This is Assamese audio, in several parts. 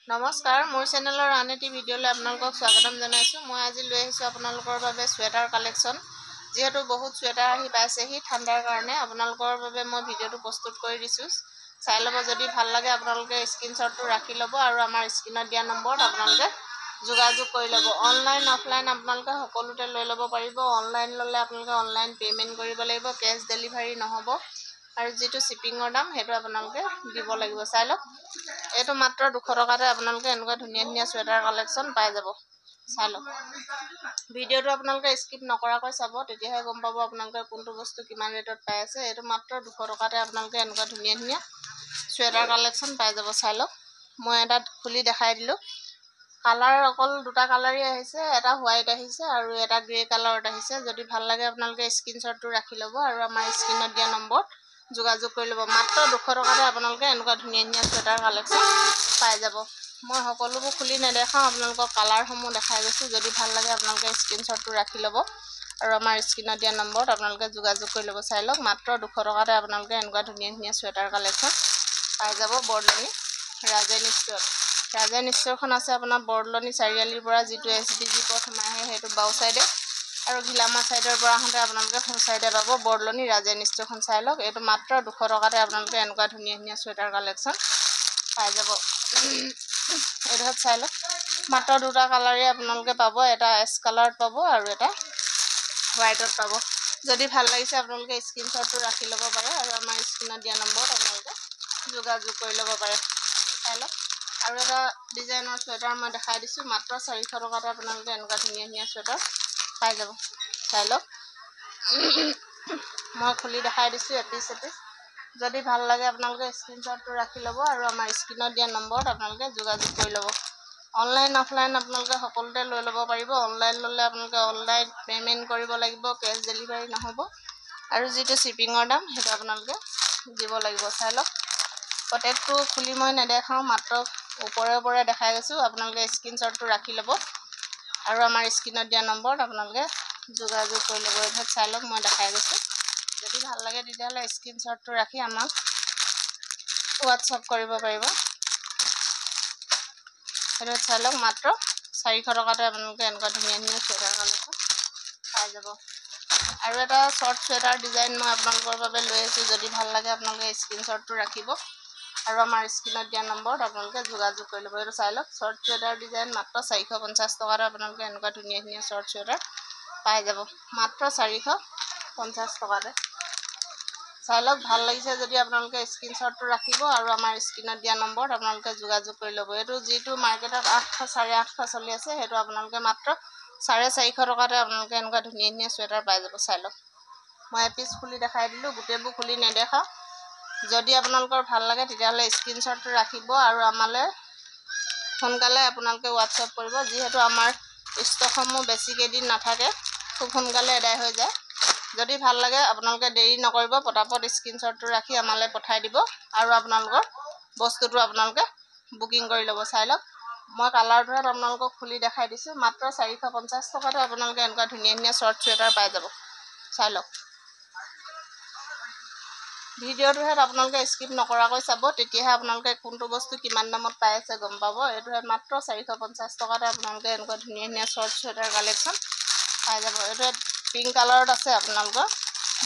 নমস্কাৰ, মোৰ চেনেলৰ আন এটি ভিডিঅ'লৈ আপোনালোকক স্বাগতম জনাইছোঁ। মই আজি লৈ আহিছোঁ আপোনালোকৰ বাবে চুৱেটাৰ কালেকশ্যন। যিহেতু বহুত চুৱেটাৰ আহি পাইছেহি ঠাণ্ডাৰ কাৰণে, আপোনালোকৰ বাবে মই ভিডিঅ'টো প্ৰস্তুত কৰি দিছোঁ। চাই ল'ব, যদি ভাল লাগে আপোনালোকে স্ক্ৰীনশ্বটটো ৰাখি ল'ব আৰু আমাৰ স্ক্ৰীনত দিয়া নম্বৰত আপোনালোকে যোগাযোগ কৰি ল'ব। অনলাইন অফলাইন আপোনালোকে সকলোতে লৈ ল'ব পাৰিব। অনলাইন ল'লে আপোনালোকে অনলাইন পে'মেণ্ট কৰিব লাগিব, কেছ ডেলিভাৰী নহ'ব। আৰু যিটো শ্বিপিঙৰ দাম সেইটো আপোনালোকে দিব লাগিব। চাই লওক, এইটো মাত্ৰ 200 টকাতে আপোনালোকে এনেকুৱা ধুনীয়া ধুনীয়া চুৱেটাৰ কালেকশ্যন পাই যাব। চাই লওক, ভিডিঅ'টো আপোনালোকে স্কিপ নকৰাকৈ চাব, তেতিয়াহে গম পাব আপোনালোকে কোনটো বস্তু কিমান ৰেটত পাই আছে। এইটো মাত্ৰ 200 টকাতে আপোনালোকে এনেকুৱা ধুনীয়া ধুনীয়া চুৱেটাৰ কালেকশ্যন পাই যাব। চাই লওক, মই এটা খুলি দেখাই দিলোঁ। কালাৰ অকল দুটা কালাৰেই আহিছে, এটা হোৱাইট আহিছে আৰু এটা গ্ৰে কালাৰত আহিছে। যদি ভাল লাগে আপোনালোকে স্ক্ৰীনশ্বটটো ৰাখি ল'ব আৰু আমাৰ স্ক্ৰীনত দিয়া নম্বৰত যোগাযোগ কৰি ল'ব। মাত্ৰ 200 টকাতে আপোনালোকে এনেকুৱা ধুনীয়া ধুনীয়া চুৱেটাৰ কালেকশ্যন পাই যাব। মই সকলোবোৰ খুলি নেদেখাওঁ, আপোনালোকক কালাৰসমূহ দেখাই গৈছোঁ। যদি ভাল লাগে আপোনালোকে স্ক্ৰীনশ্বটটো ৰাখি ল'ব আৰু আমাৰ স্ক্ৰীনত দিয়া নম্বৰত আপোনালোকে যোগাযোগ কৰি ল'ব। চাই লওক, মাত্ৰ 200 টকাতে আপোনালোকে এনেকুৱা ধুনীয়া ধুনীয়া চুৱেটাৰ কালেকশ্যন পাই যাব বৰদলনি ৰাজেন ষ্ট'ৰত। ৰাজেন ষ্ট'ৰখন আছে আপোনাৰ বৰদলনি চাৰিআলিৰ পৰা যিটো SBG পথ সোমাই আহে সেইটো বাওঁ ছাইডে, আৰু ঘিলামাৰ ছাইডৰ পৰা আহোঁতে আপোনালোকে সোঁ ছাইডে পাব বৰদলনি ৰাজেন ষ্ট'ৰখন। চাই লওক, এইটো মাত্ৰ 200 টকাতে আপোনালোকে এনেকুৱা ধুনীয়া ধুনীয়া চুৱেটাৰ কালেকশ্যন পাই যাব। এইটো চাই লওক, মাত্ৰ দুটা কালাৰেই আপোনালোকে পাব, এটা এছ কালাৰত পাব আৰু এটা হোৱাইটত পাব। যদি ভাল লাগিছে আপোনালোকে স্ক্ৰীনশ্বটটো ৰাখি ল'ব পাৰে আৰু আমাৰ স্ক্ৰীনত দিয়া নম্বৰত আপোনালোকে যোগাযোগ কৰি ল'ব পাৰে। চাই লওক, আৰু এটা ডিজাইনৰ চুৱেটাৰ মই দেখাই দিছোঁ, মাত্ৰ 400 টকাতে আপোনালোকে এনেকুৱা ধুনীয়া ধুনীয়া চুৱেটাৰ পাই যাব। চাই লওক, মই খুলি দেখাই দিছোঁ এপিচ এপিচ। যদি ভাল লাগে আপোনালোকে স্ক্ৰীনশ্বটটো ৰাখি ল'ব আৰু আমাৰ স্ক্ৰীনত দিয়া নম্বৰত আপোনালোকে যোগাযোগ কৰি ল'ব। অনলাইন অফলাইন আপোনালোকে সকলোতে লৈ ল'ব পাৰিব। অনলাইন ল'লে আপোনালোকে অনলাইন পে'মেণ্ট কৰিব লাগিব, কেছ ডেলিভাৰী নহ'ব। আৰু যিটো শ্বিপিঙৰ দাম সেইটো আপোনালোকে দিব লাগিব। চাই লওক, প্ৰত্যেকটো খুলি মই নেদেখাওঁ, মাত্ৰ ওপৰে ওপৰে দেখাই গৈছোঁ। আপোনালোকে স্ক্ৰীনশ্বটটো ৰাখি ল'ব আৰু আমাৰ স্ক্ৰীনত দিয়া নম্বৰত আপোনালোকে যোগাযোগ কৰি ল'ব। এইভাগ চাই লওক, মই দেখাই গৈছোঁ। যদি ভাল লাগে তেতিয়াহ'লে স্ক্ৰীনশ্বটটো ৰাখি আমাক হোৱাটছআপ কৰিব পাৰিব। সেইটো চাই লওক, মাত্ৰ 400 টকাতে আপোনালোকে এনেকুৱা ধুনীয়া ধুনীয়া চুৱেটাৰ কালেকশ্যন পাই যাব। আৰু এটা শ্বৰ্ট চুৱেটাৰ ডিজাইন মই আপোনালোকৰ বাবে লৈ আহিছোঁ। যদি ভাল লাগে আপোনালোকে স্ক্ৰীনশ্বটটো ৰাখিব আৰু আমাৰ স্ক্ৰীনত দিয়া নম্বৰত আপোনালোকে যোগাযোগ কৰি ল'ব। এইটো চাই লওক, শ্বৰ্ট চুৱেটাৰ ডিজাইন মাত্ৰ 450 টকাতে আপোনালোকে এনেকুৱা ধুনীয়া ধুনীয়া শ্বৰ্ট চুৱেটাৰ পাই যাব। মাত্ৰ 450 টকাতে। চাই লওক, ভাল লাগিছে যদি আপোনালোকে স্ক্ৰীনশ্বটটো ৰাখিব আৰু আমাৰ স্ক্ৰীনত দিয়া নম্বৰত আপোনালোকে যোগাযোগ কৰি ল'ব। এইটো যিটো মাৰ্কেটত 800 850 চলি আছে, সেইটো আপোনালোকে মাত্ৰ 450 টকাতে আপোনালোকে এনেকুৱা ধুনীয়া ধুনীয়া চুৱেটাৰ পাই যাব। চাই লওক, মই এপিচ খুলি দেখাই দিলোঁ, গোটেইবোৰ খুলি নেদেখাওঁ। যদি আপোনালোকৰ ভাল লাগে তেতিয়াহ'লে স্ক্ৰীনশ্বটটো ৰাখিব আৰু আমালৈ সোনকালে আপোনালোকে হোৱাটছআপ কৰিব। যিহেতু আমাৰ ষ্টকসমূহ বেছি কেইদিন নাথাকে, খুব সোনকালে এদায় হৈ যায়। যদি ভাল লাগে আপোনালোকে দেৰি নকৰিব, পটাপট স্ক্ৰীনশ্বটটো ৰাখি আমালৈ পঠাই দিব আৰু আপোনালোকৰ বস্তুটো আপোনালোকে বুকিং কৰি ল'ব। চাই লওক, মই কালাৰটোত আপোনালোকক খুলি দেখাই দিছোঁ। মাত্ৰ 450 টকাতে আপোনালোকে এনেকুৱা ধুনীয়া ধুনীয়া শ্বৰ্ট চুৱেটাৰ পাই যাব। চাই লওক, ভিডিঅ'টোহেঁত আপোনালোকে স্কিপ নকৰাকৈ চাব, তেতিয়াহে আপোনালোকে কোনটো বস্তু কিমান দামত পাই আছে গম পাব। এইটোহে মাত্ৰ 450 টকাতে আপোনালোকে এনেকুৱা ধুনীয়া ধুনীয়া শ্বৰ্ট চুৱেটাৰ কালেকশ্যন পাই যাব। এইটোৱে পিংক কালাৰত আছে আপোনালোকৰ।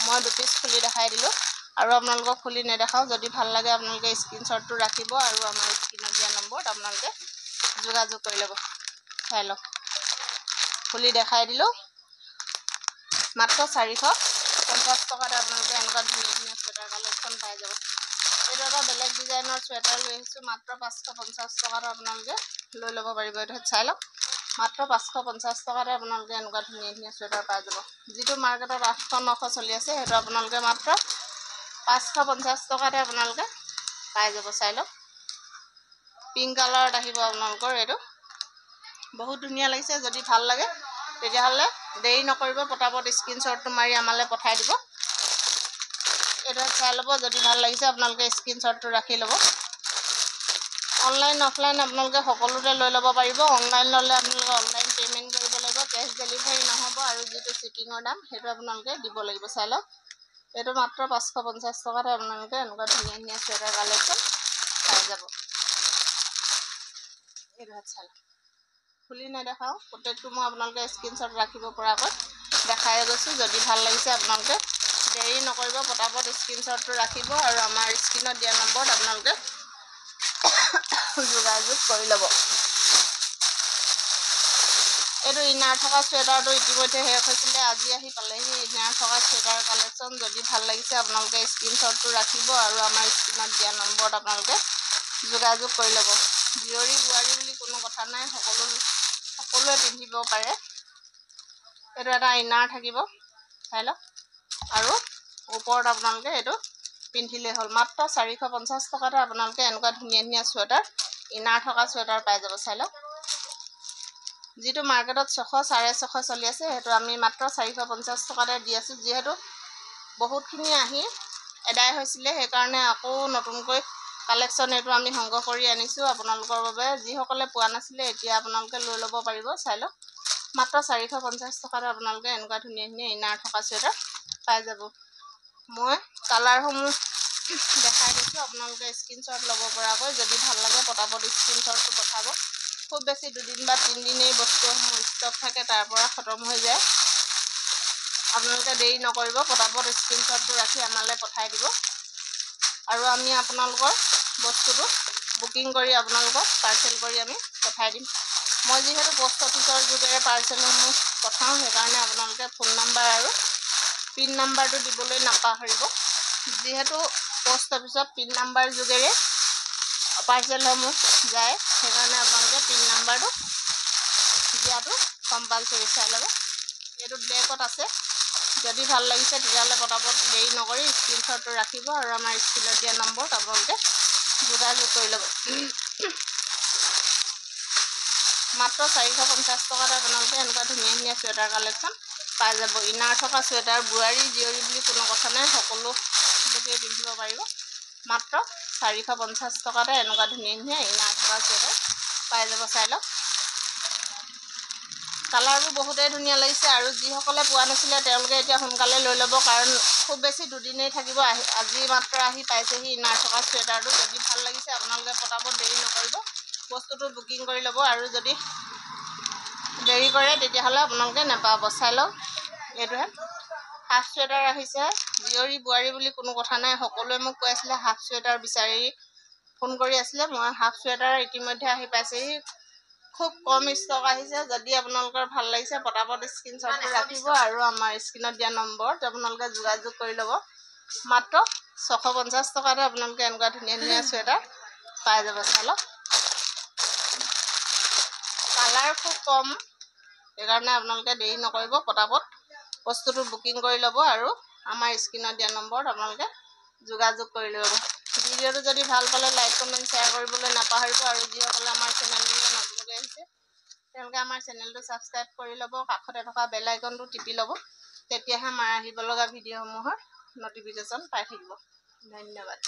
মই দুপিচ খুলি দেখাই দিলোঁ আৰু আপোনালোকক খুলি নেদেখাওঁ। যদি ভাল লাগে আপোনালোকে স্ক্ৰীনশ্বটটো ৰাখিব আৰু আমাৰ স্ক্ৰীনত দিয়া নম্বৰত আপোনালোকে যোগাযোগ কৰি ল'ব। চাই লওক, খুলি দেখাই দিলোঁ, মাত্ৰ 450 টকাতে আপোনালোকে এনেকুৱা ধুনীয়া ধুনীয়া চুৱেটাৰ কালেকশ্যন পাই যাব। এইটো এটা বেলেগ ডিজাইনৰ চুৱেটাৰ লৈ আহিছোঁ, মাত্ৰ 550 টকাতে আপোনালোকে লৈ ল'ব পাৰিব। এইটো চাই লওক, মাত্ৰ 550 টকাতে আপোনালোকে এনেকুৱা ধুনীয়া ধুনীয়া চুৱেটাৰ পাই যাব। যিটো মাৰ্কেটত 800 900 চলি আছে, সেইটো আপোনালোকে মাত্ৰ 550 টকাতে আপোনালোকে পাই যাব। চাই লওক, পিংক কালাৰত আহিব আপোনালোকৰ। এইটো বহুত ধুনীয়া লাগিছে। যদি ভাল লাগে তেতিয়াহ'লে দেৰি নকৰিব, পটাপট স্ক্ৰীনশ্বটটো মাৰি আমালৈ পঠাই দিব। এইটো চাই ল'ব, যদি ভাল লাগিছে আপোনালোকে স্ক্ৰীনশ্বটটো ৰাখি ল'ব। অনলাইন অফলাইন আপোনালোকে সকলোতে লৈ ল'ব পাৰিব। অনলাইন ল'লে আপোনালোকে অনলাইন পে'মেণ্ট কৰিব লাগিব, কেছ ডেলিভাৰী নহ'ব। আৰু যিটো শ্বিপিঙৰ দাম সেইটো আপোনালোকে দিব লাগিব। চাই লওক, এইটো মাত্ৰ 550 টকাতে আপোনালোকে এনেকুৱা ধুনীয়া ধুনীয়া চুৱেটাৰ কালেকশ্যন পাই যাব। এইটো চাল খুলি নেদেখাওঁ প্ৰত্যেকটো মই আপোনালোকে স্ক্ৰীনশ্বট ৰাখিব পৰাকৈ দেখাই গৈছোঁ। যদি ভাল লাগিছে আপোনালোকে দেৰি নকৰিব, পটাপট স্ক্ৰীনশ্বটটো ৰাখিব আৰু আমাৰ স্ক্ৰীনত দিয়া নম্বৰত আপোনালোকে যোগাযোগ কৰি ল'ব। এইটো ইনাৰ থকা চুৱেটাৰটো ইতিমধ্যে শেষ হৈছিলে, আজি আহি পালেহি ইনাৰ থকা চুৱেটাৰ কালেকশ্যন। যদি ভাল লাগিছে আপোনালোকে স্ক্ৰীনশ্বটটো ৰাখিব আৰু আমাৰ স্ক্ৰীনত দিয়া নম্বৰত আপোনালোকে যোগাযোগ কৰি ল'ব। জীয়ৰী বোৱাৰী বুলি কোনো কথা নাই, সকলোৱে পিন্ধিব পাৰে। এইটো এটা ইনাৰ থাকিব, চাই লওক, আৰু ওপৰত আপোনালোকে এইটো পিন্ধিলেই হ'ল। মাত্ৰ 450 টকাতে আপোনালোকে এনেকুৱা ধুনীয়া ধুনীয়া চুৱেটাৰ, ইনাৰ থকা চুৱেটাৰ পাই যাব। চাই লওক, যিটো মাৰ্কেটত 600, 650 চলি আছে, সেইটো আমি মাত্ৰ 450 টকাতে দি আছোঁ। যিহেতু বহুতখিনি আহি এদায় হৈছিলে, সেইকাৰণে আকৌ নতুনকৈ কালেকশ্যন এইটো আমি সংগ্ৰহ কৰি আনিছোঁ আপোনালোকৰ বাবে। যিসকলে পোৱা নাছিলে এতিয়া আপোনালোকে লৈ ল'ব পাৰিব। চাই লওক, মাত্ৰ 450 টকাতে আপোনালোকে এনেকুৱা ধুনীয়া ধুনীয়া ইনাৰ থকা চুৱেটাৰ পাই যাব। মই কালাৰসমূহ দেখাই দিছোঁ, আপোনালোকে স্ক্ৰীনশ্বট ল'ব পৰাকৈ। যদি ভাল লাগে পটাপট স্ক্ৰীনশ্বটটো পঠাব। খুব বেছি 2 দিন বা 3 দিনেই বস্তুসমূহ ষ্টক থাকে, তাৰ পৰা খতম হৈ যায়। আপোনালোকে দেৰি নকৰিব, পটাপট স্ক্ৰীনশ্বটটো ৰাখি আমালৈ পঠাই দিব আৰু আমি আপোনালোকৰ বস্তুটো বুকিং কৰি আপোনালোকক পাৰ্চেল কৰি আমি পঠাই দিম। মই যিহেতু পোষ্ট অফিচৰ যোগেৰে পাৰ্চেলসমূহ পঠাওঁ, সেইকাৰণে আপোনালোকে ফোন নম্বৰ আৰু পিন নাম্বাৰটো দিবলৈ নাপাহৰিব। যিহেতু পোষ্ট অফিচত পিন নাম্বাৰ যোগেৰে পাৰ্চেলসমূহ যায়, সেইকাৰণে আপোনালোকে পিন নাম্বাৰটো দিয়াটো কম্পালচৰি। চাই ল'ব, এইটো ব্লেকত আছে। যদি ভাল লাগিছে তেতিয়াহ'লে পটাপট দেৰি নকৰি স্ক্ৰীনশ্বটটো ৰাখিব আৰু আমাৰ স্ক্ৰীনত দিয়া নম্বৰত আপোনালোকে যোগাযোগ কৰি ল'ব। মাত্ৰ 450 টকাতে আপোনালোকে এনেকুৱা ধুনীয়া ধুনীয়া চুৱেটাৰ কালেকশ্যন পাই যাব। ইনাৰ থকা চুৱেটাৰ, বোৱাৰী জীয়ৰী বুলি কোনো কথা নাই, সকলো লোকেই পিন্ধিব পাৰিব। মাত্ৰ 450 টকাতে এনেকুৱা ধুনীয়া ধুনীয়া ইনাৰ থকা চুৱেটাৰ পাই যাব। চাই লওক, কালাৰবোৰ বহুতেই ধুনীয়া লাগিছে আৰু যিসকলে পোৱা নাছিলে তেওঁলোকে এতিয়া সোনকালে লৈ ল'ব, কাৰণ খুব বেছি 2 দিনেই থাকিব। আজি মাত্ৰ আহি পাইছেহি ইনাৰ থকা চুৱেটাৰটো। যদি ভাল লাগিছে আপোনালোকে পটাপট দেৰি নকৰিব, বস্তুটো বুকিং কৰি ল'ব আৰু যদি দেৰি কৰে তেতিয়াহ'লে আপোনালোকে নাপাব। চাই লওক, এইটোহে হাফ চুৱেটাৰ আহিছে। জীয়ৰী বোৱাৰী বুলি কোনো কথা নাই, সকলোৱে মোক কৈ আছিলে হাফ চুৱেটাৰ বিচাৰি ফোন কৰি আছিলে। মই হাফ চুৱেটাৰ ইতিমধ্যে আহি পাইছেহি, খুব কম ষ্টক আহিছে। যদি আপোনালোকৰ ভাল লাগিছে পটাপট স্ক্ৰীনশ্বটটো ৰাখিব আৰু আমাৰ স্ক্ৰীনত দিয়া নম্বৰত আপোনালোকে যোগাযোগ কৰি ল'ব। মাত্ৰ 650 টকাতে আপোনালোকে এনেকুৱা ধুনীয়া ধুনীয়া চুৱেটাৰ পাই যাব। চাই লওক, কালাৰ খুব কম, সেইকাৰণে আপোনালোকে দেৰি নকৰিব, পটাপট বস্তুটো বুকিং কৰি ল'ব আৰু আমাৰ স্ক্ৰীনত দিয়া নম্বৰত আপোনালোকে যোগাযোগ কৰি ল'ব। ভিডিঅ'টো যদি ভাল পালে লাইক কমেণ্ট শ্বেয়াৰ কৰিবলৈ নাপাহৰিব আৰু যিসকলে আমাৰ চেনেললৈ নতুনকৈ আহিছে তেওঁলোকে আমাৰ চেনেলটো ছাবস্ক্ৰাইব কৰি ল'ব, কাষতে থকা বেল আইকনটো টিপি ল'ব, তেতিয়াহে আমাৰ আহিব লগা ভিডিঅ'সমূহৰ ন'টিফিকেশ্যন পাই থাকিব। ধন্যবাদ।